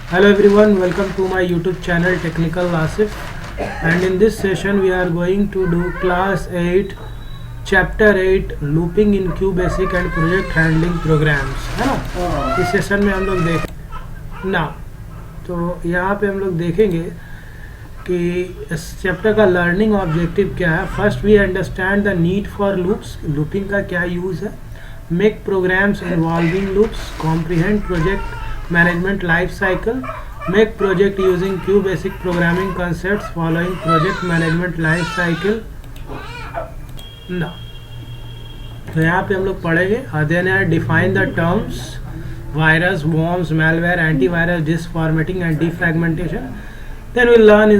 Hello everyone, welcome to my YouTube channel Technical Asif, and in this session we are going to do class 8 chapter 8 looping in QBasic and project handling programs, है ना। इस session में हम लोग देख ना, तो यहाँ पे हम लोग देखेंगे कि इस चैप्टर का लर्निंग ऑब्जेक्टिव क्या है। First we understand the need for loops, looping का क्या यूज़ है, make programs involving loops, comprehend project management life cycle, make project using QBasic programming concepts following project management life cycle ना। तो यहाँ पे हम लोग पढ़ेंगे then define the terms virus, worms, malware, antivirus, disk formatting and defragmentation. Then we'll learn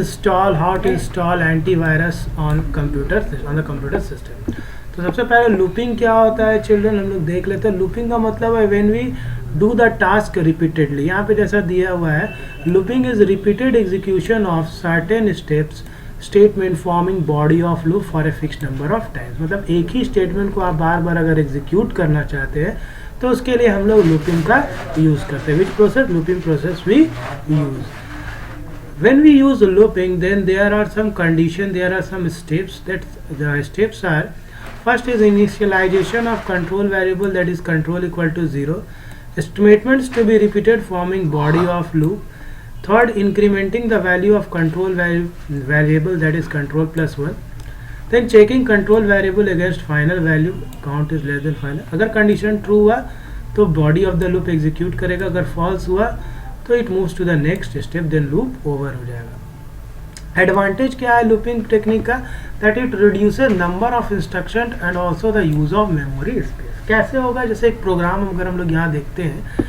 how to install antivirus on the computer system. तो सबसे पहले लूपिंग क्या होता है चिल्ड्रन, हम लोग देख लेते हैं। लूपिंग का मतलब है when we do the task repeatedly. यहाँ पे जैसा दिया हुआ है, looping is repeated execution of certain steps statement forming body of loop for a fix number of times. मतलब एक ही स्टेटमेंट को आप बार बार अगर एग्जीक्यूट करना चाहते हैं तो उसके लिए हम लोग लूपिंग का यूज करते हैं। Which process? Looping process we use. When we use looping, then there are some conditions, there are some steps. That the steps are: first is initialization of control variable, that is control equal to 0. Statements to be repeated forming body of loop. Third, incrementing the value of control variable, that is control plus 1. Then checking control variable against final value, count is less than final. अगर condition true हुआ तो body of the loop execute करेगा, अगर false हुआ तो it moves to the next step, then loop over हो जाएगा। Advantage क्या है लूपिंग टेक्निक का? That it reduces number of instruction and also the use of memory space. कैसे होगा? जैसे एक प्रोग्राम अगर हम लोग यहाँ देखते हैं,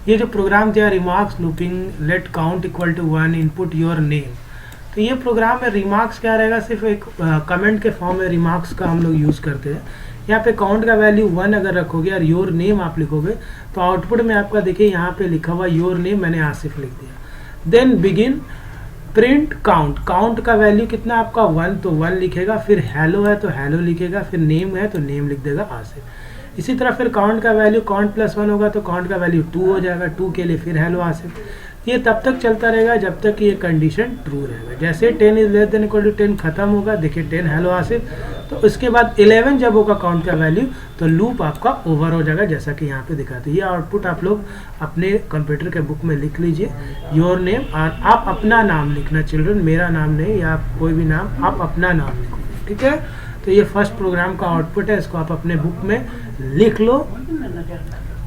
ये जो प्रोग्राम दिया remarks looping let count equal to 1 input your name. तो ये प्रोग्राम में रिमार्क्स क्या रहेगा, सिर्फ एक कमेंट के फॉर्म में रिमार्क्स का हम लोग यूज़ करते हैं। यहाँ पे काउंट का वैल्यू 1 अगर रखोगे और योर नेम आप लिखोगे तो आउटपुट में आपका देखिए यहाँ पे लिखा हुआ योर नेम, मैंने आसिफ लिख दिया। Then begin print count, count का वैल्यू कितना आपका 1, तो 1 लिखेगा, फिर हेलो है तो हेलो लिखेगा, फिर नेम है तो नेम लिख देगा आसिफ। इसी तरह फिर काउंट का वैल्यू काउंट प्लस 1 होगा तो काउंट का वैल्यू 2 हो जाएगा, 2 के लिए फिर हेलो आसिफ। ये तब तक चलता रहेगा जब तक ये कंडीशन ट्रू रहेगा। जैसे 10 is less than equal to 10 खत्म होगा, देखिए 10 हेलो आसिफ, तो उसके बाद 11 जब होगा काउंट का वैल्यू तो लूप आपका ओवर हो जाएगा, जैसा कि यहाँ पे दिखाते हैं। ये आउटपुट आप लोग अपने कंप्यूटर के बुक में लिख लीजिए, योर नेम, और आप अपना नाम लिखना चिल्ड्रन, मेरा नाम नहीं या कोई भी नाम, आप अपना नाम लिखो, ठीक है। तो ये फर्स्ट प्रोग्राम का आउटपुट है, इसको आप अपने बुक में लिख लो।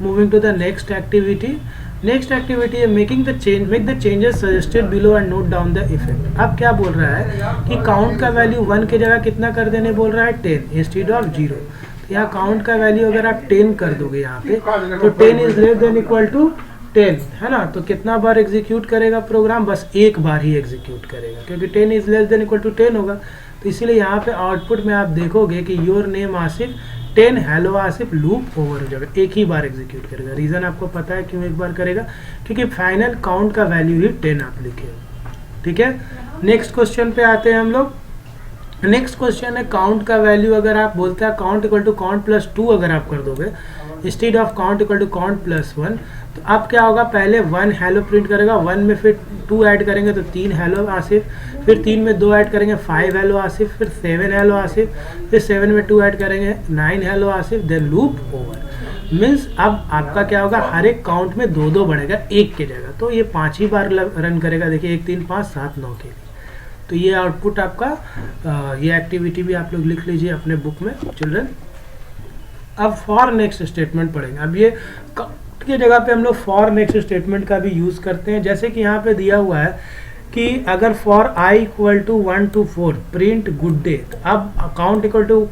Moving to the next activity. Next activity है make the changes suggested below and note down the effect. अब क्या बोल रहा है कि काउंट का वैल्यू 1 की जगह कितना कर देने बोल रहा है, 10 इंस्टेड ऑफ 0। तो यहाँ काउंट का वैल्यू अगर आप 10 कर दोगे यहाँ पे तो 10 is less than equal to 10, है ना। तो कितना बार एग्जीक्यूट करेगा प्रोग्राम? बस एक बार ही एग्जीक्यूट करेगा, क्योंकि 10 is less than equal to 10 होगा। तो इसीलिए यहाँ पे आउटपुट में आप देखोगे कि your name Asif 10 hello Asif, loop over हो जाएगा, एक ही बार एग्जीक्यूट करेगा। रीज़न आपको पता है क्यों एक बार करेगा, क्योंकि फाइनल काउंट का वैल्यू ही 10 आप लिखे, ठीक है। नेक्स्ट क्वेश्चन पे आते हैं हम लोग। नेक्स्ट क्वेश्चन है काउंट का वैल्यू अगर आप बोलते हैं count equal to count plus 2 अगर आप कर दोगे instead of count equal to count plus 1, तो अब क्या होगा, पहले 1 हेलो प्रिंट करेगा, 1 में फिर 2 ऐड करेंगे तो 3 हेलो आसिफ, फिर 3 में 2 ऐड करेंगे 5 हेलो आसिफ, फिर 7 हेलो आसिफ, फिर 7 में 2 ऐड करेंगे 9 hello Asif, then loop over. Means अब आपका क्या होगा, हर एक काउंट में 2 बढ़ेगा एक की जगह, तो ये 5 ही बार रन करेगा। देखिए 1 3 5 7 9 के लिए। तो ये आउटपुट आपका, ये एक्टिविटी भी आप लोग लिख लीजिए अपने बुक में चिल्ड्रन। अब फॉर नेक्स्ट स्टेटमेंट पढ़ेंगे। अब ये की जगह पे हम लोग फॉर नेक्स्ट स्टेटमेंट का भी यूज़ करते हैं। जैसे कि यहाँ पे दिया हुआ है कि अगर for i equal to 1 to 4 print good day, तो अब count equal to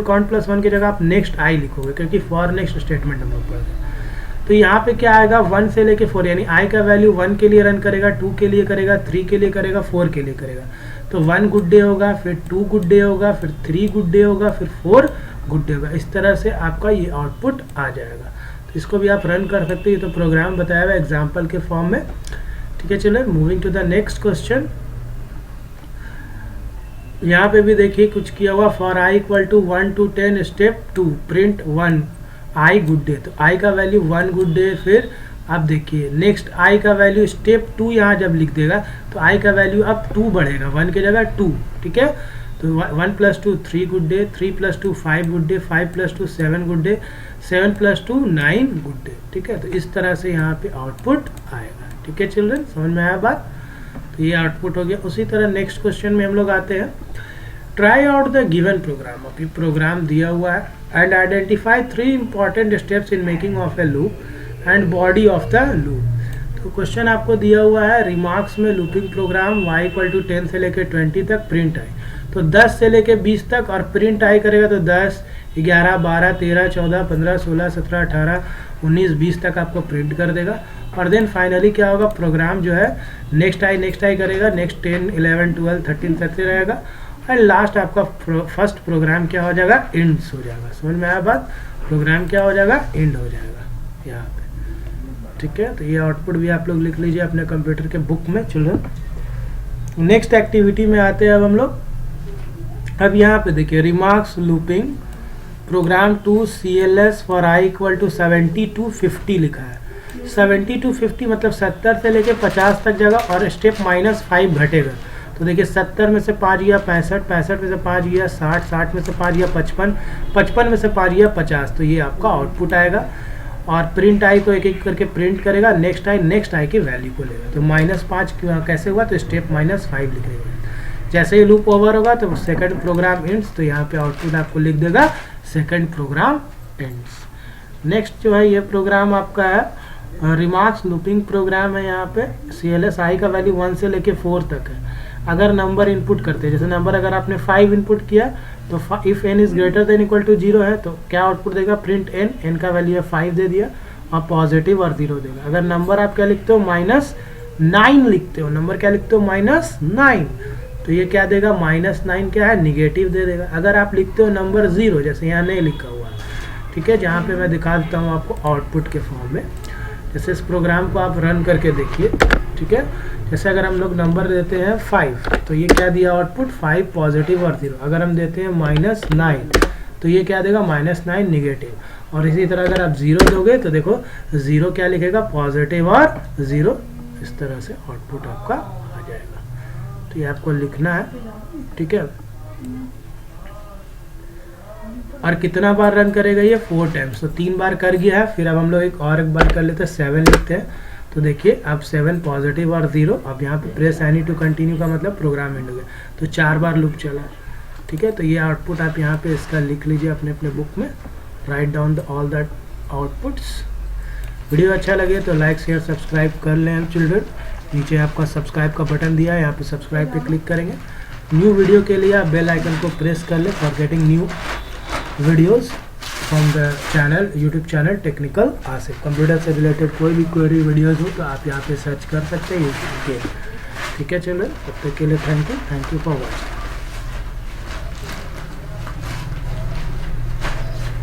count plus 1 की जगह आप नेक्स्ट आई लिखोगे, क्योंकि फॉर नेक्स्ट स्टेटमेंट हम लोग पढ़ रहे हैं। तो यहाँ पे क्या आएगा, 1 से लेके 4, यानी आई का वैल्यू 1 के लिए रन करेगा, 2 के लिए करेगा, 3 के लिए करेगा, 4 के लिए करेगा। तो 1 गुड डे होगा, फिर 2 गुड डे होगा, फिर 3 गुड डे होगा, फिर 4 गुड डे होगा। इस तरह से आपका ये आउटपुट आ जाएगा। तो इसको भी आप रन कर सकते हैं, तो प्रोग्राम बताया हुआ एग्जाम्पल के फॉर्म में, ठीक है। चलो moving to the next question. यहाँ पे भी देखिए कुछ किया हुआ, for i equal to 1 to 10 step 2 print 1 i good day. तो आई का वैल्यू 1 गुड डे, फिर अब देखिए नेक्स्ट आई का वैल्यू स्टेप 2 यहाँ जब लिख देगा तो आई का वैल्यू अब 2 बढ़ेगा, 1 की जगह 2, ठीक है। तो 1 + 2 3 good day, 3 + 2 5 good day, 5 + 2 7 good day, 7 + 2 9 good day, ठीक है। तो इस तरह से यहाँ पे आउटपुट आएगा, ठीक है चिल्ड्रन, समझ में आया बात। तो ये आउटपुट हो गया। उसी तरह नेक्स्ट क्वेश्चन में हम लोग आते हैं, try out the given program. अभी प्रोग्राम दिया हुआ है and identify 3 important steps in making of a loop and body of the loop. तो क्वेश्चन आपको दिया हुआ है रिमार्क्स में लूपिंग प्रोग्राम y = 10 से लेकर 20 तक प्रिंट आई, तो 10 से लेकर 20 तक, और प्रिंट आई करेगा तो 10 11 12 13 14 15 16 17 18 19 20 तक आपको प्रिंट कर देगा। और देन फाइनली क्या होगा, प्रोग्राम जो है नेक्स्ट आई करेगा, नेक्स्ट 10 11 12 13 तक रहेगा, और लास्ट आपका फर्स्ट प्रोग्राम क्या हो जाएगा, एंड्स हो जाएगा। समझ में आया बात, प्रोग्राम क्या हो जाएगा, एंड हो जाएगा यहाँ पे, ठीक है। तो ये आउटपुट भी आप लोग लिख लीजिए अपने कंप्यूटर के बुक में चिल्ड्रन। नेक्स्ट एक्टिविटी में आते हैं अब हम लोग। अब यहाँ पे देखिए remarks looping program to CLS for i = 70 to 50 लिखा है। 70 to 50 मतलब 70 से लेके 50 तक जाएगा और स्टेप -5 घटेगा। तो देखिए 70 में से 5 गया 65, 65 में से 5 गया 60, 60 में से 5 गया 55, 55 में से 5 गया 50। तो ये आपका आउटपुट आएगा। और प्रिंट आई को एक एक करके प्रिंट करेगा, नेक्स्ट आई की वैल्यू को लेगा। तो -5 कैसे हुआ, तो स्टेप -5 लिख देगा। जैसे ही लूप ओवर होगा तो सेकंड प्रोग्राम एंड्स, तो यहाँ पे आउटपुट आपको लिख देगा सेकंड प्रोग्राम एंड्स। नेक्स्ट जो है ये प्रोग्राम आपका है रिमार्क्स लूपिंग प्रोग्राम है। यहाँ पे CLS आई का वैल्यू 1 से लेके 4 तक है। अगर नंबर इनपुट करते हैं, जैसे नंबर अगर आपने 5 इनपुट किया तो if n is greater than equal to 0 है तो क्या आउटपुट देगा, प्रिंट n का वैल्यू है 5 दे दिया और पॉजिटिव और 0 देगा। अगर नंबर आप क्या लिखते हो, -9 लिखते हो, नंबर क्या लिखते हो, -9, तो ये क्या देगा, -9 क्या है, निगेटिव दे देगा। अगर आप लिखते हो नंबर 0, जैसे यहाँ नहीं लिखा हुआ, ठीक है, जहाँ पे मैं दिखा देता हूँ आपको आउटपुट के फॉर्म में। जैसे इस प्रोग्राम को आप रन करके देखिए, ठीक है। जैसे अगर हम लोग नंबर देते हैं 5, तो ये क्या दिया आउटपुट, 5 पॉजिटिव और 0। अगर हम देते हैं -9 तो ये क्या देगा, -9 निगेटिव। और इसी तरह अगर आप 0 दोगे तो देखो 0 क्या लिखेगा, पॉजिटिव और 0। इस तरह से आउटपुट आपका आ जाएगा। तो ये आपको लिखना है, ठीक है। और कितना बार रन करेगा ये, 4 टाइम्स। तो 3 बार कर गया है। फिर अब हम लोग एक बार कर लेते हैं, 7 लिखते हैं। तो देखिए अब 7 पॉजिटिव और 0। अब यहाँ पे प्रेस एनी टू कंटिन्यू का मतलब प्रोग्राम एंड हो गया। तो 4 बार लूप चला, ठीक है। तो ये आउटपुट आप यहाँ पे इसका लिख लीजिए अपने अपने बुक में, write down all that outputs. Video अच्छा लगे तो लाइक शेयर सब्सक्राइब कर लें चिल्ड्रन। नीचे आपका सब्सक्राइब का बटन दिया है, यहाँ पे सब्सक्राइब पे क्लिक करेंगे। न्यू वीडियो के लिए आप बेल आइकन को प्रेस कर लें for getting new videos from the channel, YouTube channel technical Asif. Computer से रिलेटेड कोई भी क्वेरी वीडियोस हो तो आप यहाँ पे सर्च कर सकते हैं यूट्यूब के, ठीक है। चलो तब तक के लिए थैंक यू फॉर वॉचिंग।